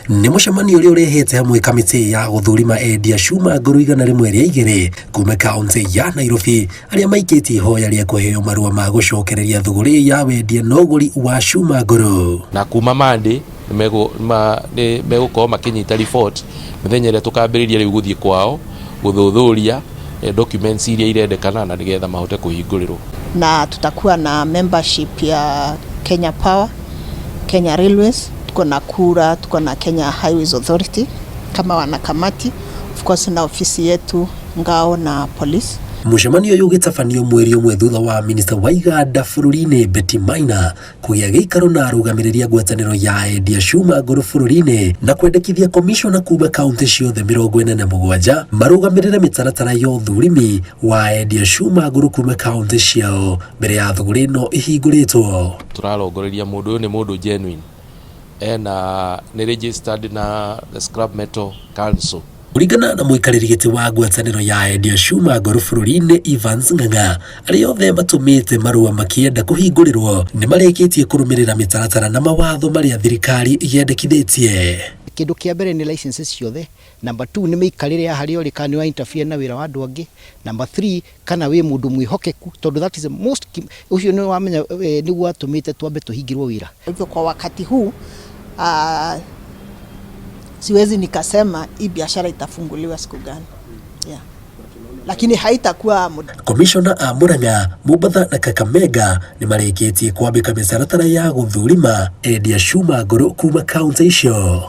Nĩ mũcemanio ũrĩa ũrehete hamwe kamĩtĩ ya gũthũrima endia cuma ngũrũ 102 kuma kaunti ya Nairobi arĩa maikĩtie ihoya rĩa kũheo marũa ma gũcokereria thũgũrĩ ya wendia na ũgũri wa cuma ngũrũ. Na kuma Monday nĩ megũkorwo makinyita report mĩthenya ĩrĩa tũkambĩrĩria rĩu gũthiĩ kwao gũthuthuria documents iria irendekana na nĩgetha mahote kũhingũrĩrwo. Na tutakuwa na membership ya Kenya Power, Kenya Railways, tuko na KURA, tuko na Kenya Highways Authority kama wanakamati, of course na ofisi yetu ngao na police. Mũcemanio ũyũ ũgĩtabanio mweri ũmwe thutha wa minister wa iganda bũrũri-inĩ Betty Maina kũgĩa gĩikaro na arũgamĩrĩria ngwatanĩro ya endia cuma ngũrũ bũrũri-inĩ na kwendekithia komishona kuma kaunti ciothe 47 marũgamĩrĩre mĩtaratara ya ũthũrimi wa endia cuma ngũrũ kuma kaunti ciao mbere ya thũgũrĩ ĩno ĩhingũrĩtwo. Tũrarongoreria mũndũ ũyũ nĩ mũndũ genuine, nĩ registered na the Scrap Metal Council. Kũringana na mũikarĩri gĩtĩ wa ngwatanĩro ya endia cuma ngũrũ bũrũri-inĩ Evans Ng'ang'a, arĩa othe matũmĩte marũa makĩenda kũhingũrĩrwo nĩ marĩkĩtie kũrũmĩrĩra mĩtaratara na mawatho marĩa thirikari yendekithĩtie. Kĩndũ kĩa mbere nĩ licenses ciothe. Number 2 nĩ mĩikarĩre ya harĩa ũrĩ kana wa interfere na wĩra wa andũ angĩ. Number 3 kana wĩ mũndũ mwĩhokeku, tondũ that is the most ũcio nĩ wamenya nĩguo atũmĩte twambe tũhingĩrwo wĩra. Hivyo kwa wakati huu siwezi nikasema hii biashara itafunguliwa siku gani. Yeah. Lakini haitakuwa muda. Komishona a Murang'a, Mombasa na Kakamega nĩ marĩkĩtie kwambĩka mĩtaratara ya gũthũrima endia cuma ngũrũ kuma kaunti icio.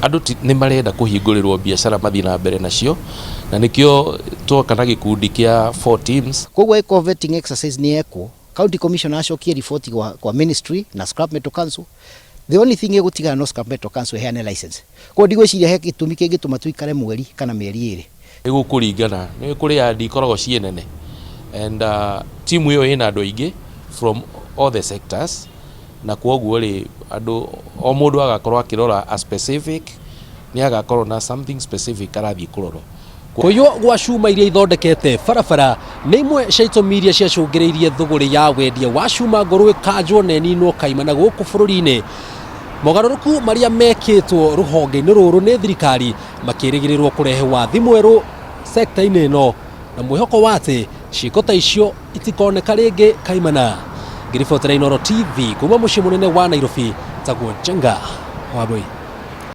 Andũ nĩ marenda kũhingũrĩrwo biashara mathiĩ na mbere nacio, na nĩkĩo twoka na gĩkundi kĩa 4 teams. Koguo eco vetting exercise nĩ ekwo. County Commissioner acokie report kwa ministry na Scrap Metal Council. The only thing egũtigana no Scrap Metal Council heane license. Kwa ndigwĩciria he gĩtũmi kĩngĩtũma tuikare mweri kana mĩeri ĩrĩ. Ĩgũkũringana nĩ kũrĩ andi ikoragwo ciĩ nene, and team ĩyo ĩna andũ aingĩ from all the sectors, na kwoguo rĩ andũ o mũndũ agakorwo akĩrora a specific, nĩ agakorwo na something specific arathiĩ kũrorwo. Kũiywo gwa cuma iria ithondekete barabara nĩ imwe cia itũmi iria ciacũngĩrĩirie thũgũrĩ ya wendia wa cuma ngũrũ ĩkanjwo na ĩninwo kaimana gũkũ bũrũri-inĩ. Mogarũrũku marĩa mekĩtwo rũhonge-inĩ rũrũ nĩ thirikari makĩrĩgĩrĩrwo kũrehe wathi mwerũ sekta-inĩ ĩno na mwĩhoko wa atĩ ciĩko ta icio itikoneka rĩngĩ kaimana. Ngĩribotera Inooro TV kuma mũciĩ mũnene wa Nairobi, Tagwo Njenga, Wambui.